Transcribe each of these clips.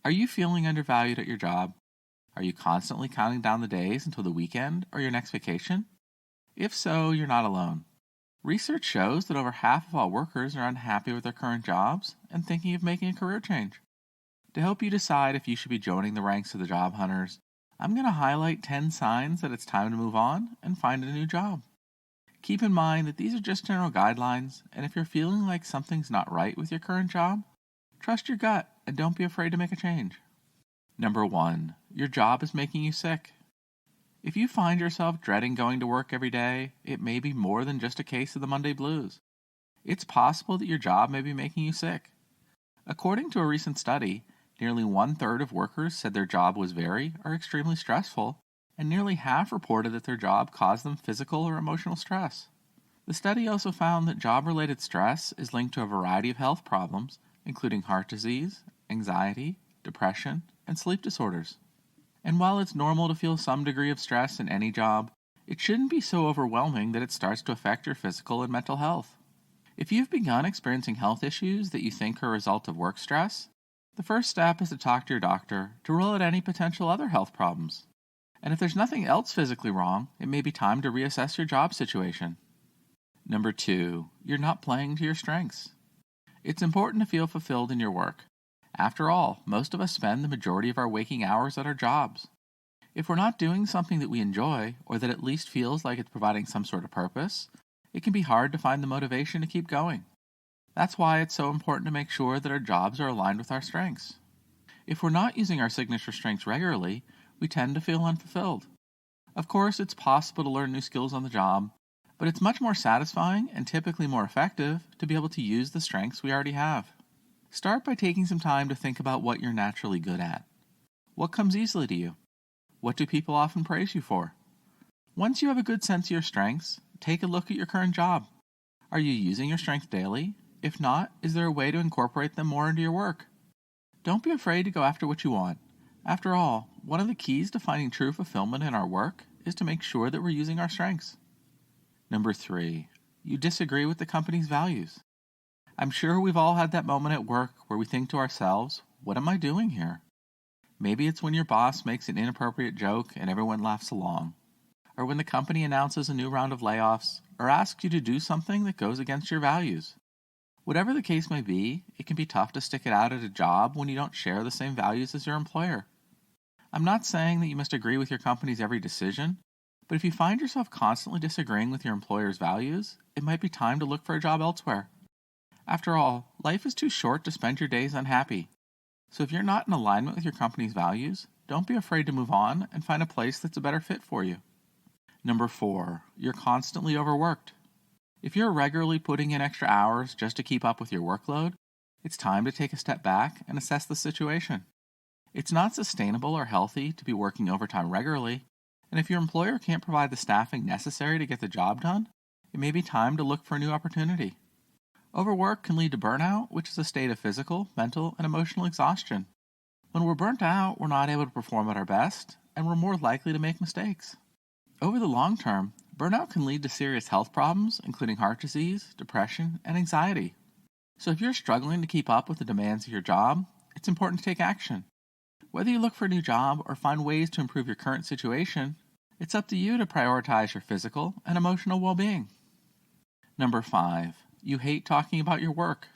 Are you feeling undervalued at your job? Are you constantly counting down the days until the weekend or your next vacation? If so, you're not alone. Research shows that over half of all workers are unhappy with their current jobs and thinking of making a career change. To help you decide if you should be joining the ranks of the job hunters, I'm going to highlight 10 signs that it's time to move on and find a new job. Keep in mind that these are just general guidelines, and if you're feeling like something's not right with your current job, trust your gut and don't be afraid to make a change. Number 1, your job is making you sick. If you find yourself dreading going to work every day, it may be more than just a case of the Monday blues. It's possible that your job may be making you sick. According to a recent study, nearly 1/3 of workers said their job was very or extremely stressful, and nearly half reported that their job caused them physical or emotional stress. The study also found that job-related stress is linked to a variety of health problems, including heart disease, anxiety, depression, and sleep disorders. And while it's normal to feel some degree of stress in any job, it shouldn't be so overwhelming that it starts to affect your physical and mental health. If you've begun experiencing health issues that you think are a result of work stress, the first step is to talk to your doctor to rule out any potential other health problems. And if there's nothing else physically wrong, it may be time to reassess your job situation. Number 2, you're not playing to your strengths. It's important to feel fulfilled in your work. After all, most of us spend the majority of our waking hours at our jobs. If we're not doing something that we enjoy, or that at least feels like it's providing some sort of purpose, it can be hard to find the motivation to keep going. That's why it's so important to make sure that our jobs are aligned with our strengths. If we're not using our signature strengths regularly, we tend to feel unfulfilled. Of course, it's possible to learn new skills on the job, but it's much more satisfying and typically more effective to be able to use the strengths we already have. Start by taking some time to think about what you're naturally good at. What comes easily to you? What do people often praise you for? Once you have a good sense of your strengths, take a look at your current job. Are you using your strengths daily? If not, is there a way to incorporate them more into your work? Don't be afraid to go after what you want. After all, one of the keys to finding true fulfillment in our work is to make sure that we're using our strengths. Number 3, you disagree with the company's values. I'm sure we've all had that moment at work where we think to ourselves, what am I doing here? Maybe it's when your boss makes an inappropriate joke and everyone laughs along, or when the company announces a new round of layoffs, or asks you to do something that goes against your values. Whatever the case may be, it can be tough to stick it out at a job when you don't share the same values as your employer. I'm not saying that you must agree with your company's every decision, but if you find yourself constantly disagreeing with your employer's values, it might be time to look for a job elsewhere. After all, life is too short to spend your days unhappy. So if you're not in alignment with your company's values, don't be afraid to move on and find a place that's a better fit for you. Number 4, you're constantly overworked. If you're regularly putting in extra hours just to keep up with your workload, it's time to take a step back and assess the situation. It's not sustainable or healthy to be working overtime regularly, and if your employer can't provide the staffing necessary to get the job done, it may be time to look for a new opportunity. Overwork can lead to burnout, which is a state of physical, mental, and emotional exhaustion. When we're burnt out, we're not able to perform at our best, and we're more likely to make mistakes. Over the long term, burnout can lead to serious health problems, including heart disease, depression, and anxiety. So if you're struggling to keep up with the demands of your job, it's important to take action. Whether you look for a new job or find ways to improve your current situation, it's up to you to prioritize your physical and emotional well-being. Number 5, you hate talking about your work.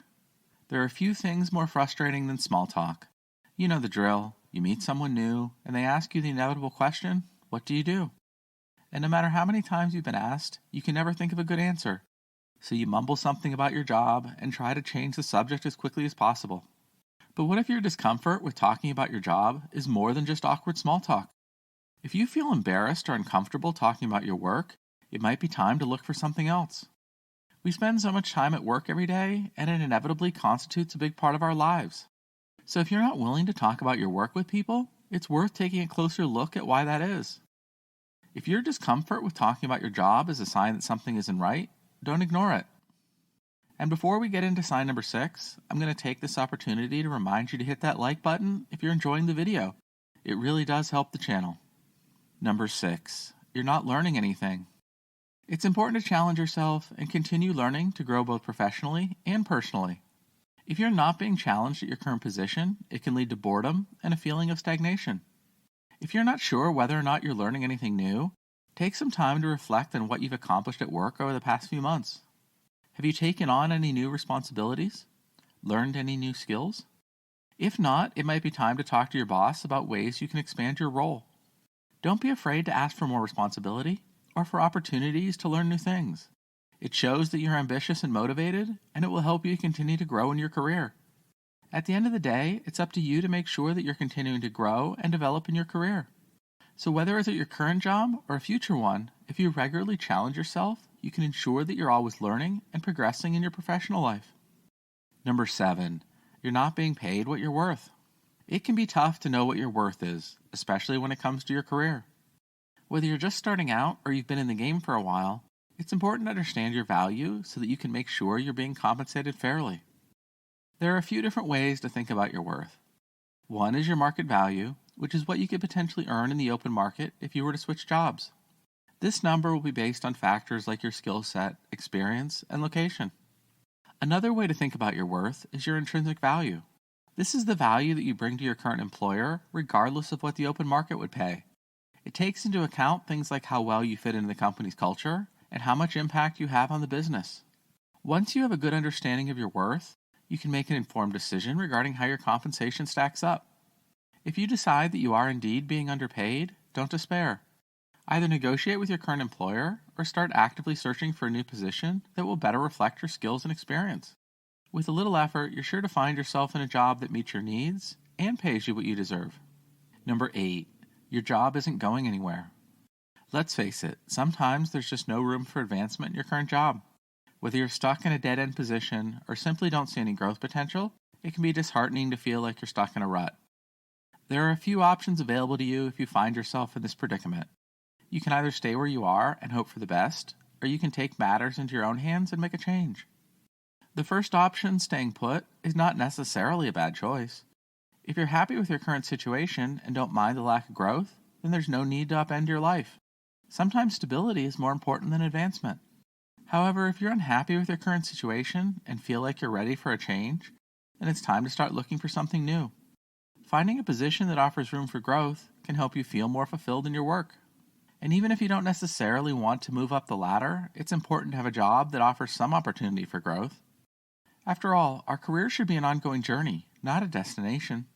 There are few things more frustrating than small talk. You know the drill. You meet someone new, and they ask you the inevitable question, what do you do? And no matter how many times you've been asked, you can never think of a good answer. So you mumble something about your job and try to change the subject as quickly as possible. But what if your discomfort with talking about your job is more than just awkward small talk? If you feel embarrassed or uncomfortable talking about your work, it might be time to look for something else. We spend so much time at work every day, and it inevitably constitutes a big part of our lives. So if you're not willing to talk about your work with people, it's worth taking a closer look at why that is. If your discomfort with talking about your job is a sign that something isn't right, don't ignore it. And before we get into sign number 6, I'm going to take this opportunity to remind you to hit that like button if you're enjoying the video. It really does help the channel. Number 6, you're not learning anything. It's important to challenge yourself and continue learning to grow both professionally and personally. If you're not being challenged at your current position, it can lead to boredom and a feeling of stagnation. If you're not sure whether or not you're learning anything new, take some time to reflect on what you've accomplished at work over the past few months. Have you taken on any new responsibilities? Learned any new skills? If not, it might be time to talk to your boss about ways you can expand your role. Don't be afraid to ask for more responsibility or for opportunities to learn new things. It shows that you're ambitious and motivated, and it will help you continue to grow in your career. At the end of the day, it's up to you to make sure that you're continuing to grow and develop in your career. So whether it's at your current job or a future one, if you regularly challenge yourself, you can ensure that you're always learning and progressing in your professional life. Number 7, you're not being paid what you're worth. It can be tough to know what your worth is, especially when it comes to your career. Whether you're just starting out or you've been in the game for a while, it's important to understand your value so that you can make sure you're being compensated fairly. There are a few different ways to think about your worth. One is your market value, which is what you could potentially earn in the open market if you were to switch jobs. This number will be based on factors like your skill set, experience, and location. Another way to think about your worth is your intrinsic value. This is the value that you bring to your current employer, regardless of what the open market would pay. It takes into account things like how well you fit into the company's culture and how much impact you have on the business. Once you have a good understanding of your worth, you can make an informed decision regarding how your compensation stacks up. If you decide that you are indeed being underpaid, don't despair. Either negotiate with your current employer or start actively searching for a new position that will better reflect your skills and experience. With a little effort, you're sure to find yourself in a job that meets your needs and pays you what you deserve. Number 8, your job isn't going anywhere. Let's face it, sometimes there's just no room for advancement in your current job. Whether you're stuck in a dead-end position or simply don't see any growth potential, it can be disheartening to feel like you're stuck in a rut. There are a few options available to you if you find yourself in this predicament. You can either stay where you are and hope for the best, or you can take matters into your own hands and make a change. The first option, staying put, is not necessarily a bad choice. If you're happy with your current situation and don't mind the lack of growth, then there's no need to upend your life. Sometimes stability is more important than advancement. However, if you're unhappy with your current situation and feel like you're ready for a change, then it's time to start looking for something new. Finding a position that offers room for growth can help you feel more fulfilled in your work. And even if you don't necessarily want to move up the ladder, it's important to have a job that offers some opportunity for growth. After all, our career should be an ongoing journey, not a destination.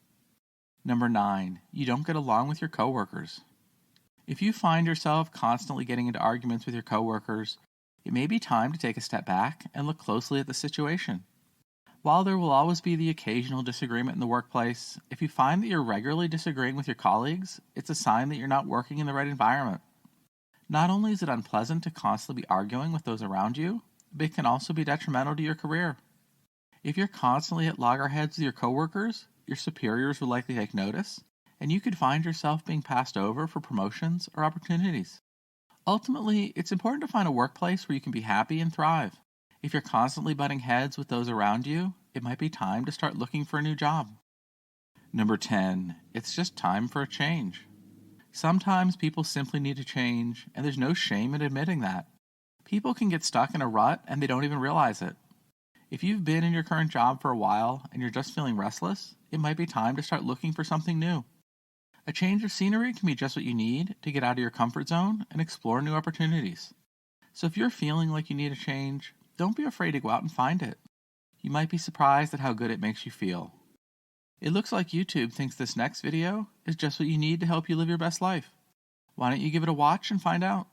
Number 9, you don't get along with your coworkers. If you find yourself constantly getting into arguments with your coworkers, it may be time to take a step back and look closely at the situation. While there will always be the occasional disagreement in the workplace, if you find that you're regularly disagreeing with your colleagues, it's a sign that you're not working in the right environment. Not only is it unpleasant to constantly be arguing with those around you, but it can also be detrimental to your career. If you're constantly at loggerheads with your coworkers, your superiors will likely take notice, and you could find yourself being passed over for promotions or opportunities. Ultimately, it's important to find a workplace where you can be happy and thrive. If you're constantly butting heads with those around you, it might be time to start looking for a new job. Number 10, it's just time for a change. Sometimes people simply need to change, and there's no shame in admitting that. People can get stuck in a rut and they don't even realize it. If you've been in your current job for a while and you're just feeling restless, it might be time to start looking for something new. A change of scenery can be just what you need to get out of your comfort zone and explore new opportunities. So if you're feeling like you need a change, don't be afraid to go out and find it. You might be surprised at how good it makes you feel. It looks like YouTube thinks this next video is just what you need to help you live your best life. Why don't you give it a watch and find out?